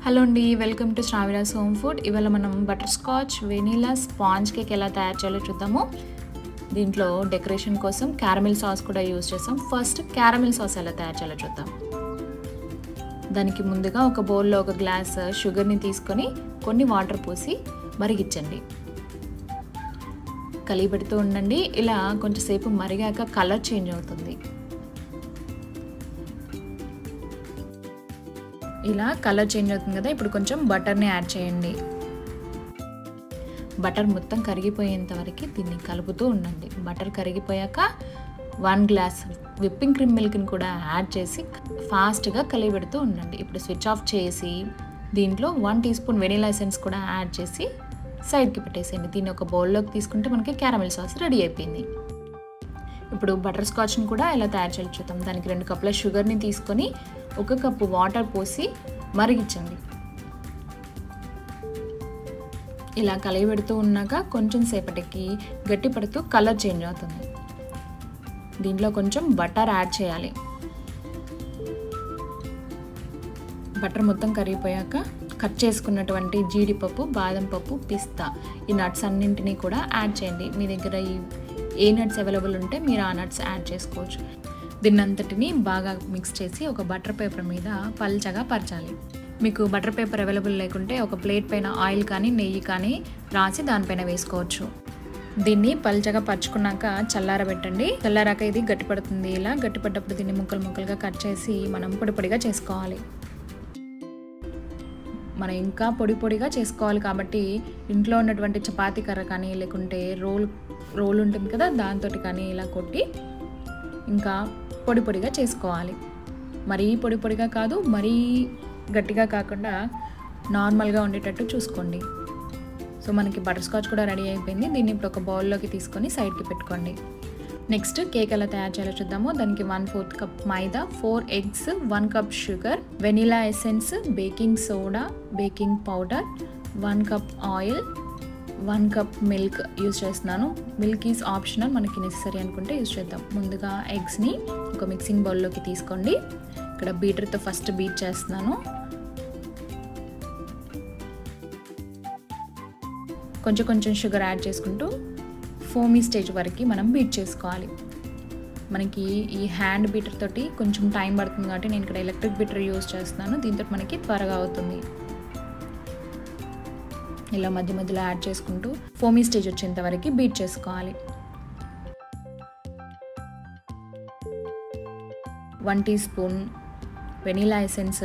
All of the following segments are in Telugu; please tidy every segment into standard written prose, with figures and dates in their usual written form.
హలో అండి, వెల్కమ్ టు శ్రావిరాస్ హోమ్ ఫుడ్. ఇవాళ మనం butter scotch vanilla sponge cake ఎలా తయారు చేయాలో చూద్దాము. దీంట్లో డెకరేషన్ కోసం క్యారమిల్ సాస్ కూడా యూజ్ చేస్తాం. ఫస్ట్ క్యారమిల్ సాస్ ఎలా తయారు చేయాలో చూద్దాం. దానికి ముందుగా ఒక బౌల్లో ఒక గ్లాస్ షుగర్ని తీసుకొని కొన్ని వాటర్ పోసి మరిగించండి. కలిపెడుతూ ఉండండి. ఇలా కొంచెంసేపు మరిగాక కలర్ చేంజ్ అవుతుంది. ఇలా కలర్ చేంజ్ అవుతుంది కదా, ఇప్పుడు కొంచెం బటర్ని యాడ్ చేయండి. బటర్ మొత్తం కరిగిపోయేంత వరకు దీన్ని కలుపుతూ ఉండండి. బటర్ కరిగిపోయాక 1 గ్లాస్ విప్పింగ్ క్రీమ్ మిల్క్ని కూడా యాడ్ చేసి ఫాస్ట్గా కలిపెడుతూ ఉండండి. ఇప్పుడు స్విచ్ ఆఫ్ చేసి దీంట్లో 1 టీ స్పూన్ వెనిలా ఎసెన్స్ కూడా యాడ్ చేసి సైడ్కి పెట్టేసేయండి. దీన్ని ఒక బౌల్లోకి తీసుకుంటే మనకి క్యారమిల్ సాస్ రెడీ అయిపోయింది. ఇప్పుడు బటర్ స్కాచ్ని కూడా ఎలా తయారు చేయాలో చూద్దాం. దానికి 2 కప్పుల షుగర్ని తీసుకొని 1 కప్పు వాటర్ పోసి మరిగించండి. ఇలా కలిపెడుతూ ఉన్నాక కొంచెం సేపటికి గట్టి పడుతూ కలర్ చేంజ్ అవుతుంది. దీంట్లో కొంచెం బటర్ యాడ్ చేయాలి. బటర్ మొత్తం కరిగిపోయాక కట్ చేసుకున్నటువంటి జీడిపప్పు, బాదం పప్పు, పిస్తా ఈ నట్స్ అన్నింటినీ కూడా యాడ్ చేయండి. మీ దగ్గర ఏ నట్స్ అవైలబుల్ ఉంటే మీరు ఆ నట్స్ యాడ్ చేసుకోవచ్చు. దీన్నంతటిని బాగా మిక్స్ చేసి ఒక బటర్ పేపర్ మీద పల్చగా పరచాలి. మీకు బటర్ పేపర్ అవైలబుల్ లేకుంటే ఒక ప్లేట్ పైన ఆయిల్ కానీ నెయ్యి కానీ రాసి దానిపైన వేసుకోవచ్చు. దీన్ని పల్చగా పరుచుకున్నాక చల్లారబెట్టండి. చల్లారాక ఇది గట్టిపడుతుంది. ఇలా గట్టిపడ్డప్పుడు దీన్ని ముక్కలు ముక్కలుగా కట్ చేసి మనం పొడి పొడిగా చేసుకోవాలి. మనం ఇంకా పొడి పొడిగా చేసుకోవాలి కాబట్టి ఇంట్లో ఉన్నటువంటి చపాతీ కర్ర కానీ లేకుంటే రోల్ ఉంటుంది కదా, దాంతో కానీ ఇలా కొట్టి ఇంకా పొడి పొడిగా చేసుకోవాలి. మరీ పొడి పొడిగా కాదు, మరీ గట్టిగా కాకుండా నార్మల్గా ఉండేటట్టు చూసుకోండి. సో మనకి బటర్ స్కాచ్ కూడా రెడీ అయిపోయింది. దీన్ని ఇప్పుడు ఒక బౌల్లోకి తీసుకొని సైడ్కి పెట్టుకోండి. నెక్స్ట్ కేక్ ఎలా తయారు చేయాలో చూద్దాము. దానికి 1/4 కప్ మైదా, 4 eggs, 1 cup sugar, vanilla essence, baking soda, baking powder, 1 cup oil, 1 cup milk use చేస్తున్నాను. మిల్క్ ఈజ్ ఆప్షనల్, మనకి నెసరీ అనుకుంటే యూజ్ చేద్దాం. ముందుగా ఎగ్స్ని ఒక మిక్సింగ్ బౌల్లోకి తీసుకోండి. ఇక్కడ బీటర్తో ఫస్ట్ బీట్ చేస్తున్నాను. కొంచెం కొంచెం షుగర్ యాడ్ చేసుకుంటూ ఫోమీ స్టేజ్ వరకు మనం బీట్ చేసుకోవాలి. మనకి ఈ హ్యాండ్ బీటర్ తోటి కొంచెం టైం పడుతుంది కాబట్టి నేను ఇక్కడ ఎలక్ట్రిక్ బీటర్ యూజ్ చేస్తున్నాను. దీంతో మనకి త్వరగా అవుతుంది. ఇలా మధ్య మధ్యలో యాడ్ చేసుకుంటూ ఫోమీ స్టేజ్ వచ్చేంత వరకు బీట్ చేసుకోవాలి. 1 teaspoon vanilla essence,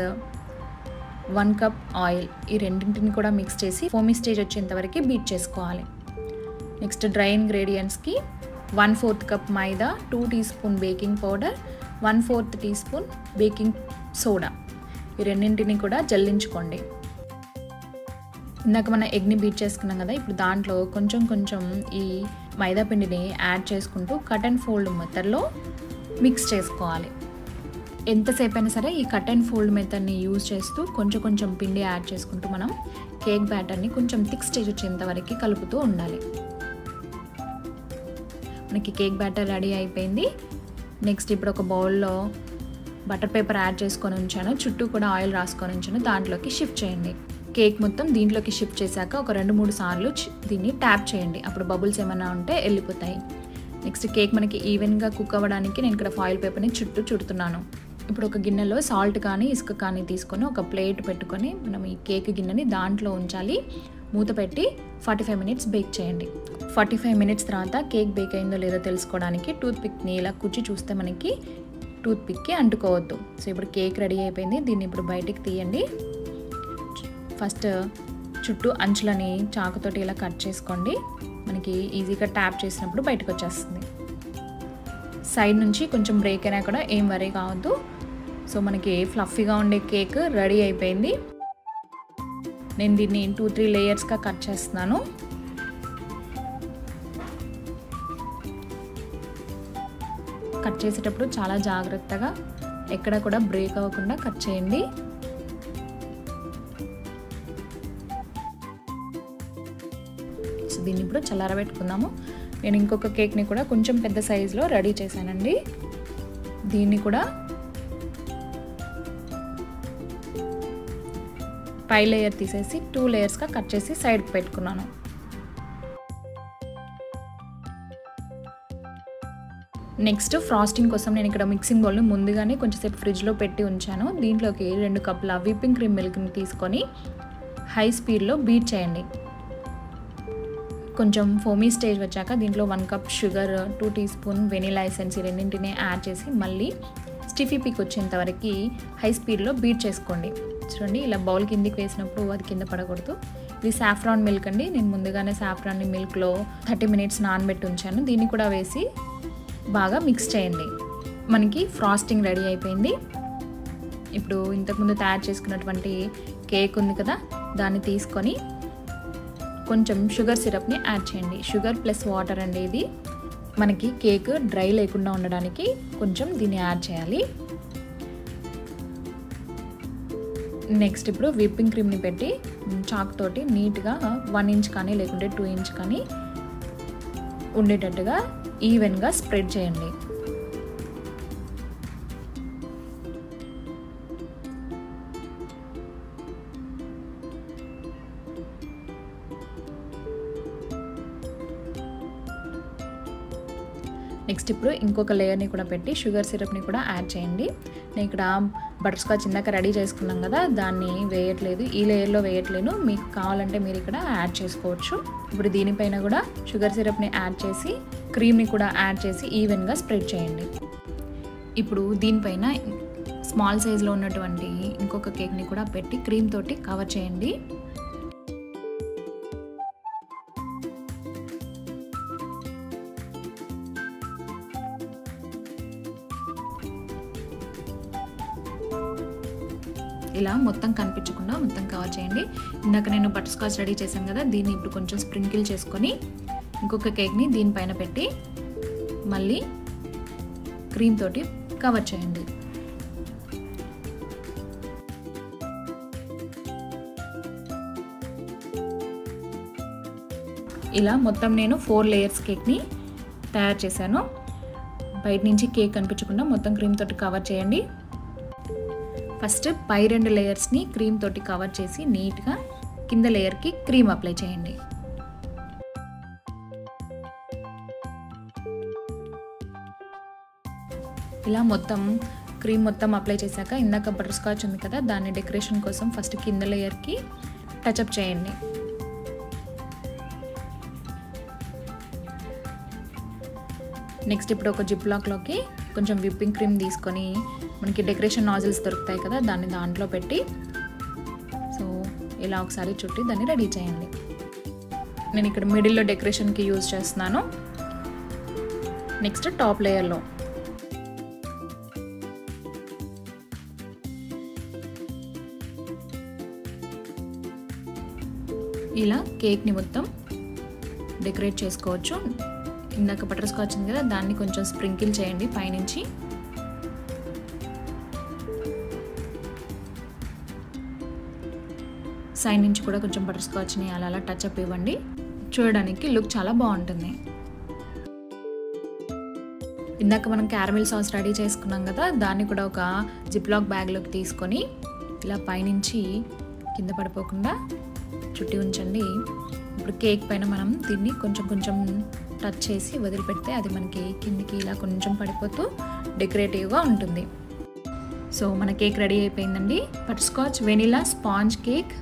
1 cup oil, ఈ రెండింటిని కూడా మిక్స్ చేసి ఫోమీ స్టేజ్ వచ్చేంత వరకు బీట్ చేసుకోవాలి. నెక్స్ట్ డ్రై ఇంగ్రీడియంట్స్కి 1/4 cup maida, 2 teaspoon baking powder, 1/4 teaspoon baking soda, ఈ రెండింటిని కూడా జల్లించుకోండి. ఇందాక మనం ఎగ్ని బీట్ చేసుకున్నాం కదా, ఇప్పుడు దాంట్లో కొంచెం కొంచెం ఈ మైదా పిండిని యాడ్ చేసుకుంటూ కట్ అండ్ ఫోల్డ్ మెథడ్లో మిక్స్ చేసుకోవాలి. ఎంతసేపు అయినా సరే ఈ కట్ అండ్ ఫోల్డ్ మెథడ్ని యూజ్ చేస్తూ కొంచెం కొంచెం పిండి యాడ్ చేసుకుంటూ మనం కేక్ బ్యాటర్ని కొంచెం థిక్ స్టేజ్ వచ్చేంత వరకు కలుపుతూ ఉండాలి. మనకి కేక్ బ్యాటర్ రెడీ అయిపోయింది. నెక్స్ట్ ఇప్పుడు ఒక బౌల్లో బటర్ పేపర్ యాడ్ చేసుకొని ఉంచాను. చుట్టూ కూడా ఆయిల్ రాసుకొని ఉంచాను. దాంట్లోకి షిఫ్ట్ చేయండి. కేక్ మొత్తం దీంట్లోకి షిఫ్ట్ చేశాక ఒక 2-3 సార్లు దీన్ని ట్యాప్ చేయండి. అప్పుడు బబుల్స్ ఏమైనా ఉంటే వెళ్ళిపోతాయి. నెక్స్ట్ కేక్ మనకి ఈవెన్గా కుక్ అవ్వడానికి నేను ఇక్కడ ఫాయిల్ పేపర్ని చుట్టూ చుడుతున్నాను. ఇప్పుడు ఒక గిన్నెలో సాల్ట్ కానీ ఇసుక కానీ తీసుకొని ఒక ప్లేట్ పెట్టుకొని మనం ఈ కేక్ గిన్నెని దాంట్లో ఉంచాలి. మూత పెట్టి 45 మినిట్స్ బేక్ చేయండి. 45 మినిట్స్ తర్వాత కేక్ బేక్ అయిందో లేదో తెలుసుకోవడానికి టూత్ పిక్ని ఇలా కుచ్చి చూస్తే మనకి టూత్ పిక్కి అంటుకోవద్దు. సో ఇప్పుడు కేక్ రెడీ అయిపోయింది. దీన్ని ఇప్పుడు బయటికి తీయండి. ఫస్ట్ చుట్టూ అంచులని చాకుతోటి ఇలా కట్ చేసుకోండి. మనకి ఈజీగా ట్యాప్ చేసినప్పుడు బయటకు వచ్చేస్తుంది. సైడ్ నుంచి కొంచెం బ్రేక్ అయినా కూడా ఏం వరీ కావద్దు. సో మనకి ఫ్లఫీగా ఉండే కేక్ రెడీ అయిపోయింది. నేను దీన్ని 2-3 లేయర్స్గా కట్ చేస్తున్నాను. కట్ చేసేటప్పుడు చాలా జాగ్రత్తగా ఎక్కడ కూడా బ్రేక్ అవ్వకుండా కట్ చేయండి. సో దీన్ని ఇప్పుడు చల్లారబెట్టుకుందాము. నేను ఇంకొక కేక్ని కూడా కొంచెం పెద్ద సైజులో రెడీ చేశానండి. దీన్ని కూడా పై లేయర్ తీసేసి 2 లేయర్స్గా కట్ చేసి సైడ్కి పెట్టుకున్నాను. నెక్స్ట్ ఫ్రాస్టింగ్ కోసం నేను ఇక్కడ మిక్సింగ్ బౌల్ని ముందుగానే కొంచెంసేపు ఫ్రిడ్జ్లో పెట్టి ఉంచాను. దీంట్లోకి 2 కప్పుల విప్పింగ్ క్రీమ్ మిల్క్ని తీసుకొని హై స్పీడ్లో బీట్ చేయండి. కొంచెం ఫోమీ స్టేజ్ వచ్చాక దీంట్లో 1 cup sugar, 2 teaspoon vanilla essence రెండింటిని యాడ్ చేసి మళ్ళీ స్టిఫీ పీక్ వచ్చేంత వరకు హై స్పీడ్లో బీట్ చేసుకోండి. చూడండి, ఇలా బౌల్ కిందికి వేసినప్పుడు అది కింద పడకూడదు. ఇది సాఫ్రాన్ మిల్క్ అండి. నేను ముందుగానే సాఫ్రాన్ మిల్క్లో 30 మినిట్స్ నానబెట్టి ఉంచాను. దీన్ని కూడా వేసి బాగా మిక్స్ చేయండి. మనకి ఫ్రాస్టింగ్ రెడీ అయిపోయింది. ఇప్పుడు ఇంతకుముందు తయారు చేసుకున్నటువంటి కేక్ ఉంది కదా, దాన్ని తీసుకొని కొంచెం షుగర్ సిరప్ని యాడ్ చేయండి. షుగర్ ప్లస్ వాటర్ అండి ఇది. మనకి కేక్ డ్రై లేకుండా ఉండడానికి కొంచెం దీన్ని యాడ్ చేయాలి. నెక్స్ట్ ఇప్పుడు విప్పింగ్ క్రీమ్ని పెట్టి చాక్ తోటి నీట్గా 1 ఇంచ్ కానీ లేకుంటే 2 ఇంచ్ కానీ ఉండేటట్టుగా ఈవెన్గా స్ప్రెడ్ చేయండి. నెక్స్ట్ ఇప్పుడు ఇంకొక లేయర్ని కూడా పెట్టి షుగర్ సిరప్ని కూడా యాడ్ చేయండి. నేను ఇక్కడ బటర్ స్కాచ్ ఇందాక రెడీ చేసుకున్నాం కదా, దాన్ని వేయట్లేదు, ఈ లేయర్లో వేయట్లేను. మీకు కావాలంటే మీరు ఇక్కడ యాడ్ చేసుకోవచ్చు. ఇప్పుడు దీనిపైన కూడా షుగర్ సిరప్ని యాడ్ చేసి క్రీమ్ని కూడా యాడ్ చేసి ఈవెన్గా స్ప్రెడ్ చేయండి. ఇప్పుడు దీనిపైన స్మాల్ సైజ్లో ఉన్నటువంటి ఇంకొక కేక్ని కూడా పెట్టి క్రీమ్ తోటి కవర్ చేయండి. ఇలా మొత్తం కనిపించకుండా మొత్తం కవర్ చేయండి. ఇందాక నేను బటర్ స్కాచ్ రెడీ చేశాను కదా, దీన్ని ఇప్పుడు కొంచెం స్ప్రింకిల్ చేసుకొని ఇంకొక కేక్ని దీనిపైన పెట్టి మళ్ళీ క్రీమ్ తోటి కవర్ చేయండి. ఇలా మొత్తం నేను 4 లేయర్స్ కేక్ని తయారు చేశాను. బయట నుంచి కేక్ కనిపించకుండా మొత్తం క్రీమ్ తోటి కవర్ చేయండి. ఫస్ట్ పై 2 లేయర్స్ని క్రీమ్ తోటి కవర్ చేసి నీట్గా కింద లేయర్కి క్రీమ్ అప్లై చేయండి. ఇలా మొత్తం క్రీమ్ మొత్తం అప్లై చేశాక ఇందాక బటర్ స్కాచ్ ఉంది కదా, దాన్ని డెకరేషన్ కోసం ఫస్ట్ కింద లేయర్కి టచ్అప్ చేయండి. నెక్స్ట్ ఇప్పుడు ఒక జిప్ లాక్లోకి కొంచెం విప్పింగ్ క్రీమ్ తీసుకొని మనకి డెకరేషన్ నాజిల్స్ దొరుకుతాయి కదా, దాన్ని దాంట్లో పెట్టి సో ఇలా ఒకసారి చుట్టి దాన్ని రెడీ చేయండి. నేను ఇక్కడ మిడిల్లో డెకరేషన్కి యూజ్ చేస్తున్నాను. నెక్స్ట్ టాప్ లేయర్లో ఇలా కేక్ని మొత్తం డెకరేట్ చేసుకోవచ్చు. ఇందాక బటర్ స్కాచ్ ఉంది కదా, దాన్ని కొంచెం స్ప్రింకిల్ చేయండి పైనుంచి. సైడ్ నుంచి కూడా కొంచెం బటర్ స్కాచ్ని అలా టచ్అప్ ఇవ్వండి. చూడడానికి లుక్ చాలా బాగుంటుంది. ఇందాక మనం క్యారమిల్ సాస్ రెడీ చేసుకున్నాం కదా, దాన్ని కూడా ఒక జిప్లాక్ బ్యాగ్లోకి తీసుకొని ఇలా పైనుంచి కింద పడిపోకుండా చుట్టి ఉంచండి. ఇప్పుడు కేక్ పైన మనం దీన్ని కొంచెం కొంచెం టచ్ చేసి వదిలిపెడితే అది మనకి కిందికి ఇలా కొంచెం పడిపోతూ డెకరేటివ్గా ఉంటుంది. సో మన కేక్ రెడీ అయిపోయిందండి. Butter scotch vanilla sponge cake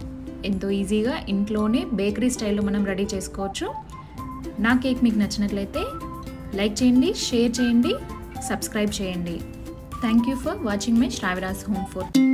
ఎంతో ఈజీగా ఇంట్లోనే బేకరీ స్టైల్లో మనం రెడీ చేసుకోవచ్చు. నా కేక్ మీకు నచ్చినట్లయితే లైక్ చేయండి, షేర్ చేయండి, సబ్స్క్రైబ్ చేయండి. Thank you for watching my Shravyaraj home food.